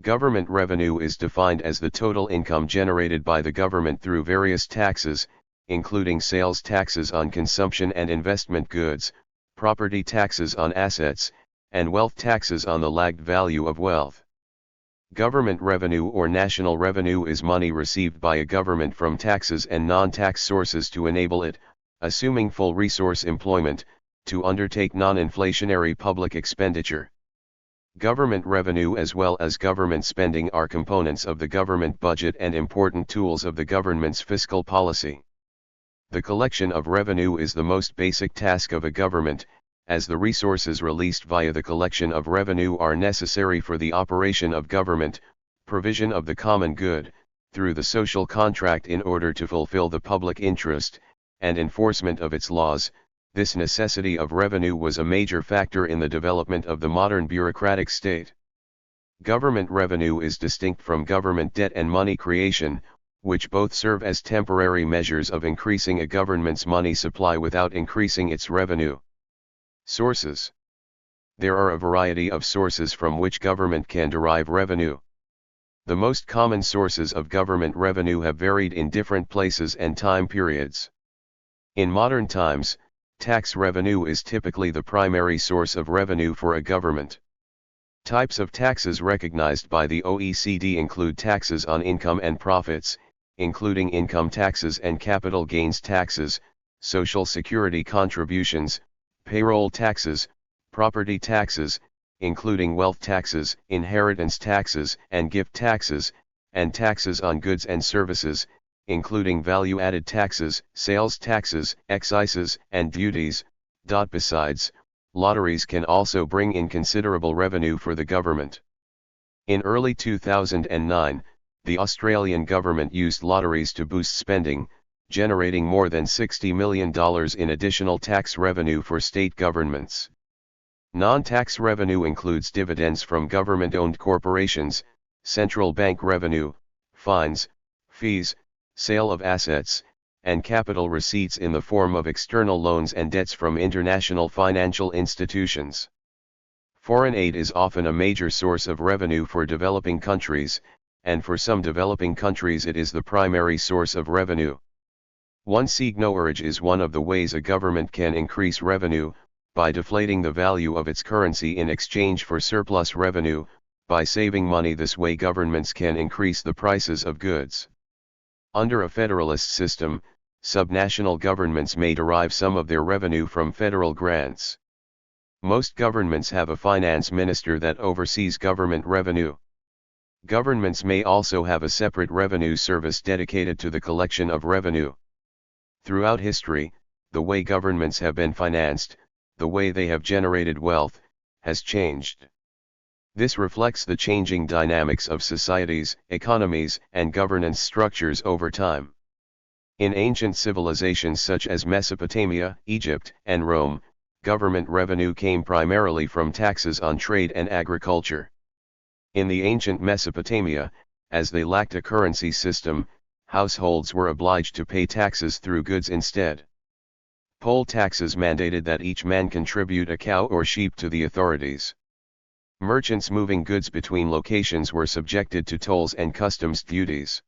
Government revenue is defined as the total income generated by the government through various taxes, including sales taxes on consumption and investment goods, property taxes on assets, and wealth taxes on the lagged value of wealth. Government revenue or national revenue is money received by a government from taxes and non-tax sources to enable it, assuming full resource employment, to undertake non-inflationary public expenditure. Government revenue as well as government spending are components of the government budget and important tools of the government's fiscal policy. The collection of revenue is the most basic task of a government, as the resources released via the collection of revenue are necessary for the operation of government, provision of the common good, through the social contract in order to fulfill the public interest, and enforcement of its laws. This necessity of revenue was a major factor in the development of the modern bureaucratic state. Government revenue is distinct from government debt and money creation, which both serve as temporary measures of increasing a government's money supply without increasing its revenue. Sources. There are a variety of sources from which government can derive revenue. The most common sources of government revenue have varied in different places and time periods. In modern times, tax revenue is typically the primary source of revenue for a government. Types of taxes recognized by the OECD include taxes on income and profits, including income taxes and capital gains taxes, social security contributions, payroll taxes, property taxes, including wealth taxes, inheritance taxes and gift taxes, and taxes on goods and services, including value-added taxes, sales taxes, excises, and duties. Besides, lotteries can also bring in considerable revenue for the government. In early 2009, the Australian government used lotteries to boost spending, generating more than $60 million in additional tax revenue for state governments. Non-tax revenue includes dividends from government-owned corporations, central bank revenue, fines, fees, sale of assets, and capital receipts in the form of external loans and debts from international financial institutions. Foreign aid is often a major source of revenue for developing countries, and for some developing countries it is the primary source of revenue. One seigniorage is one of the ways a government can increase revenue, by deflating the value of its currency in exchange for surplus revenue. By saving money this way governments can increase the prices of goods. Under a federalist system, subnational governments may derive some of their revenue from federal grants. Most governments have a finance minister that oversees government revenue. Governments may also have a separate revenue service dedicated to the collection of revenue. Throughout history, the way governments have been financed, the way they have generated wealth, has changed. This reflects the changing dynamics of societies, economies, and governance structures over time. In ancient civilizations such as Mesopotamia, Egypt, and Rome, government revenue came primarily from taxes on trade and agriculture. In the ancient Mesopotamia, as they lacked a currency system, households were obliged to pay taxes through goods instead. Poll taxes mandated that each man contribute a cow or sheep to the authorities. Merchants moving goods between locations were subjected to tolls and customs duties.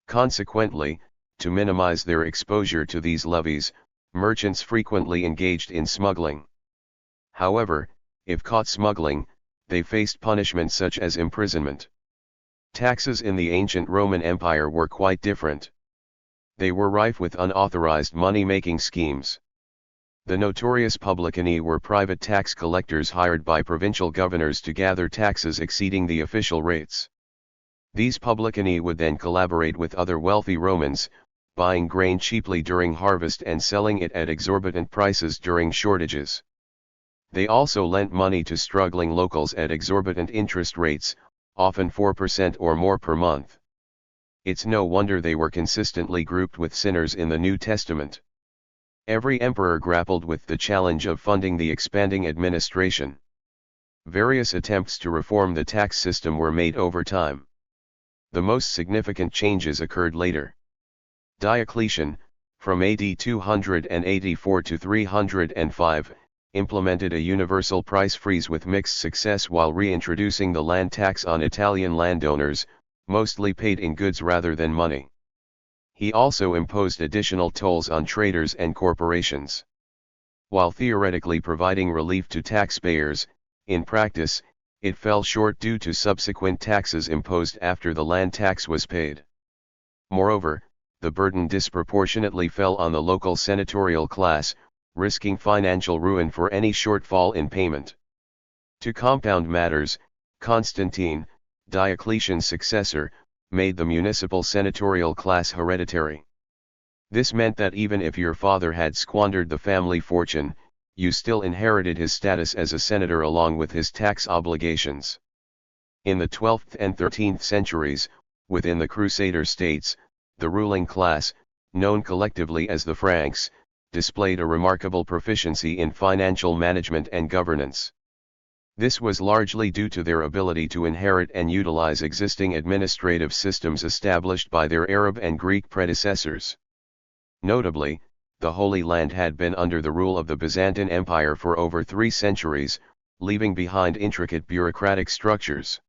Consequently, to minimize their exposure to these levies, merchants frequently engaged in smuggling. However, if caught smuggling, they faced punishment such as imprisonment. Taxes in the ancient Roman Empire were quite different. They were rife with unauthorized money-making schemes. The notorious publicani were private tax collectors hired by provincial governors to gather taxes exceeding the official rates. These publicani would then collaborate with other wealthy Romans, buying grain cheaply during harvest and selling it at exorbitant prices during shortages. They also lent money to struggling locals at exorbitant interest rates, often 4% or more per month. It's no wonder they were consistently grouped with sinners in the New Testament. Every emperor grappled with the challenge of funding the expanding administration. Various attempts to reform the tax system were made over time. The most significant changes occurred later. Diocletian, from AD 284 to 305, implemented a universal price freeze with mixed success while reintroducing the land tax on Italian landowners, mostly paid in goods rather than money. He also imposed additional tolls on traders and corporations. While theoretically providing relief to taxpayers, in practice, it fell short due to subsequent taxes imposed after the land tax was paid. Moreover, the burden disproportionately fell on the local senatorial class, risking financial ruin for any shortfall in payment. To compound matters, Constantine, Diocletian's successor, made the municipal senatorial class hereditary. This meant that even if your father had squandered the family fortune, you still inherited his status as a senator along with his tax obligations. In the 12th and 13th centuries, within the Crusader states, the ruling class, known collectively as the Franks, displayed a remarkable proficiency in financial management and governance. This was largely due to their ability to inherit and utilize existing administrative systems established by their Arab and Greek predecessors. Notably, the Holy Land had been under the rule of the Byzantine Empire for over 3 centuries, leaving behind intricate bureaucratic structures.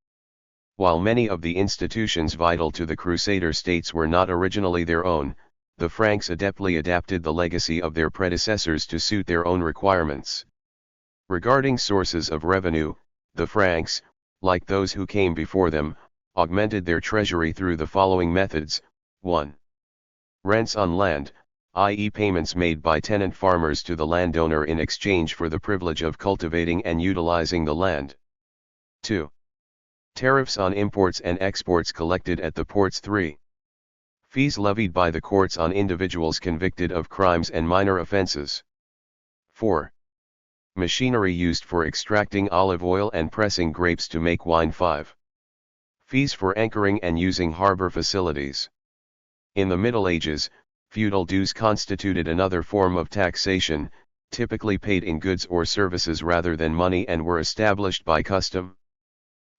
While many of the institutions vital to the Crusader states were not originally their own, the Franks adeptly adapted the legacy of their predecessors to suit their own requirements. Regarding sources of revenue, the Franks, like those who came before them, augmented their treasury through the following methods. 1. Rents on land, i.e. payments made by tenant farmers to the landowner in exchange for the privilege of cultivating and utilizing the land. 2. Tariffs on imports and exports collected at the ports. 3. Fees levied by the courts on individuals convicted of crimes and minor offenses. 4. Machinery used for extracting olive oil and pressing grapes to make wine. 5. Fees for anchoring and using harbor facilities. In the Middle Ages, feudal dues constituted another form of taxation, typically paid in goods or services rather than money, and were established by custom.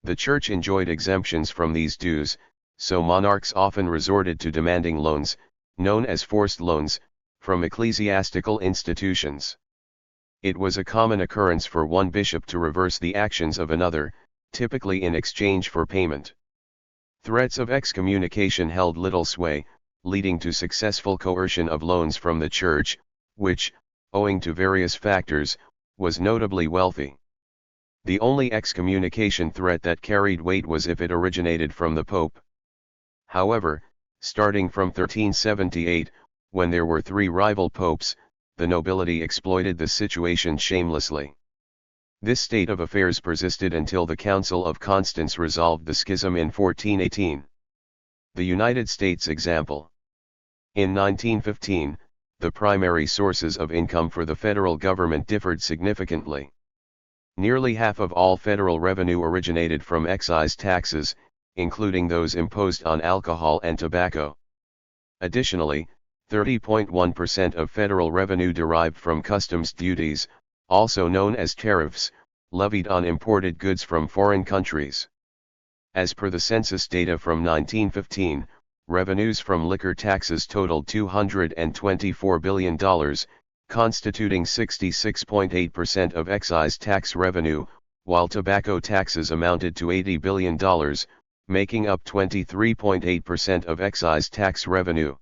The church enjoyed exemptions from these dues, so monarchs often resorted to demanding loans, known as forced loans, from ecclesiastical institutions. It was a common occurrence for one bishop to reverse the actions of another, typically in exchange for payment. Threats of excommunication held little sway, leading to successful coercion of loans from the church, which, owing to various factors, was notably wealthy. The only excommunication threat that carried weight was if it originated from the Pope. However, starting from 1378, when there were 3 rival popes, the nobility exploited the situation shamelessly. This state of affairs persisted until the Council of Constance resolved the schism in 1418. The United States example. In 1915, the primary sources of income for the federal government differed significantly. Nearly half of all federal revenue originated from excise taxes, including those imposed on alcohol and tobacco. Additionally, 30.1% of federal revenue derived from customs duties, also known as tariffs, levied on imported goods from foreign countries. As per the census data from 1915, revenues from liquor taxes totaled $224 billion, constituting 66.8% of excise tax revenue, while tobacco taxes amounted to $80 billion, making up 23.8% of excise tax revenue.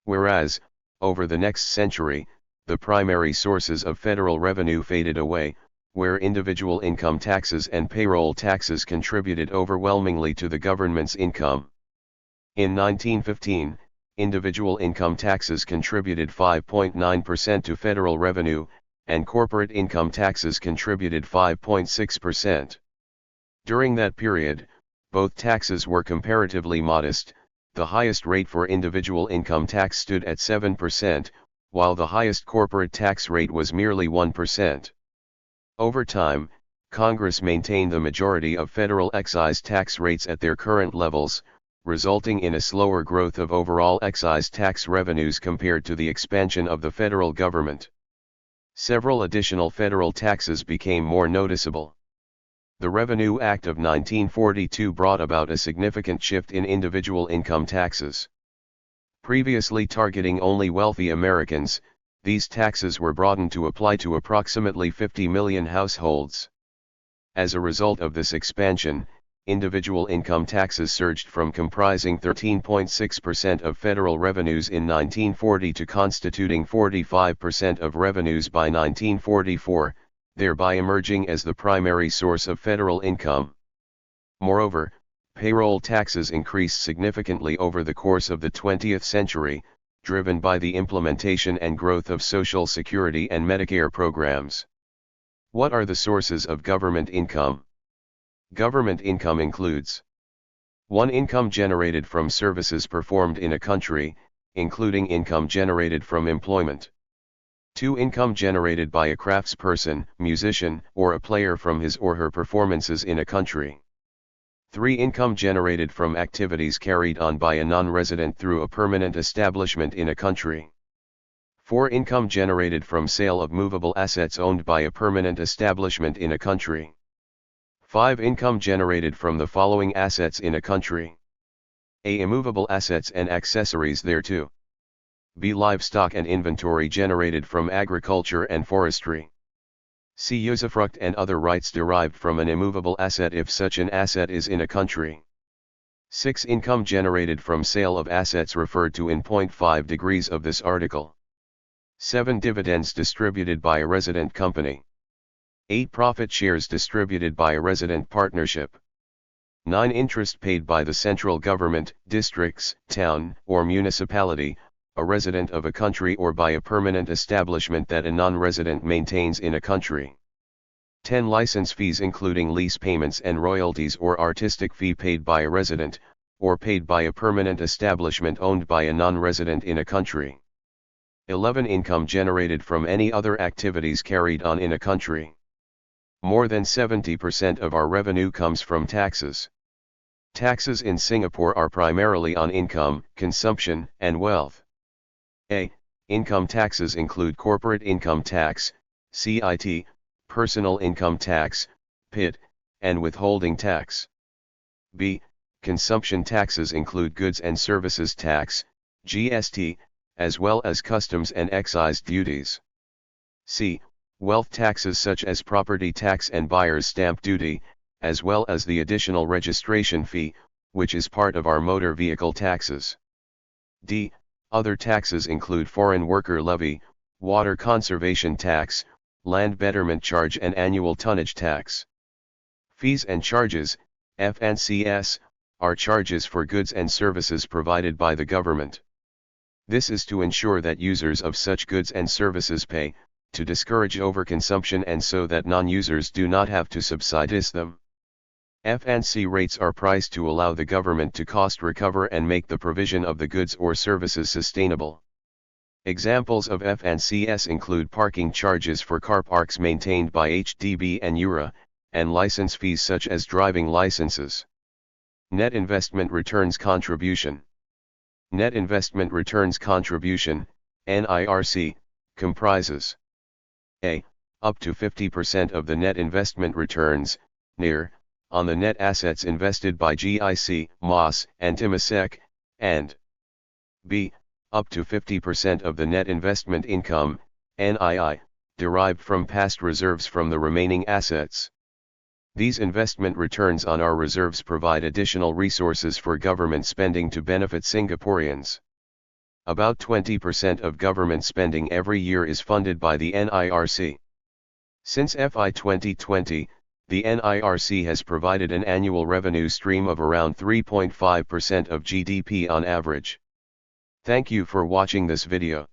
Whereas, over the next century, the primary sources of federal revenue faded away, where individual income taxes and payroll taxes contributed overwhelmingly to the government's income. In 1915, individual income taxes contributed 5.9% to federal revenue, and corporate income taxes contributed 5.6%. During that period, both taxes were comparatively modest. The highest rate for individual income tax stood at 7%, while the highest corporate tax rate was merely 1%. Over time, Congress maintained the majority of federal excise tax rates at their current levels, resulting in a slower growth of overall excise tax revenues compared to the expansion of the federal government. Several additional federal taxes became more noticeable. The Revenue Act of 1942 brought about a significant shift in individual income taxes. Previously targeting only wealthy Americans, these taxes were broadened to apply to approximately 50 million households. As a result of this expansion, individual income taxes surged from comprising 13.6% of federal revenues in 1940 to constituting 45% of revenues by 1944, thereby emerging as the primary source of federal income. Moreover, payroll taxes increased significantly over the course of the 20th century, driven by the implementation and growth of Social Security and Medicare programs. What are the sources of government income? Government income includes 1. Income generated from services performed in a country, including income generated from employment. 2. Income generated by a craftsperson, musician, or a player from his or her performances in a country. 3. Income generated from activities carried on by a non-resident through a permanent establishment in a country. 4. Income generated from sale of movable assets owned by a permanent establishment in a country. 5. Income generated from the following assets in a country. A. Immovable assets and accessories thereto. B. Livestock and inventory generated from agriculture and forestry. C. Usufruct and other rights derived from an immovable asset if such an asset is in a country. 6. Income generated from sale of assets referred to in point 5 degrees of this article. 7. Dividends distributed by a resident company. 8. Profit shares distributed by a resident partnership. 9. Interest paid by the central government, districts, town, or municipality, a resident of a country or by a permanent establishment that a non-resident maintains in a country. 10. License fees including lease payments and royalties or artistic fee paid by a resident, or paid by a permanent establishment owned by a non-resident in a country. 11. Income generated from any other activities carried on in a country. More than 70% of our revenue comes from taxes. Taxes in Singapore are primarily on income, consumption, and wealth. A. Income taxes include corporate income tax, CIT, personal income tax, PIT, and withholding tax. B. Consumption taxes include goods and services tax, GST, as well as customs and excise duties. C. Wealth taxes such as property tax and buyer's stamp duty, as well as the additional registration fee, which is part of our motor vehicle taxes. D. Other taxes include foreign worker levy, water conservation tax, land betterment charge and annual tonnage tax. Fees and charges, F&CS, are charges for goods and services provided by the government. This is to ensure that users of such goods and services pay, to discourage overconsumption and so that non-users do not have to subsidize them. F&C rates are priced to allow the government to cost recover and make the provision of the goods or services sustainable. Examples of F&CS include parking charges for car parks maintained by HDB and URA, and license fees such as driving licenses. Net investment returns contribution. Net investment returns contribution, NIRC, comprises A. Up to 50% of the net investment returns, NIR, on the net assets invested by GIC, MOS, and Temasek, and B. Up to 50% of the net investment income, NII, derived from past reserves from the remaining assets. These investment returns on our reserves provide additional resources for government spending to benefit Singaporeans. About 20% of government spending every year is funded by the NIRC. Since FY 2020, the NIRC has provided an annual revenue stream of around 3.5% of GDP on average. Thank you for watching this video.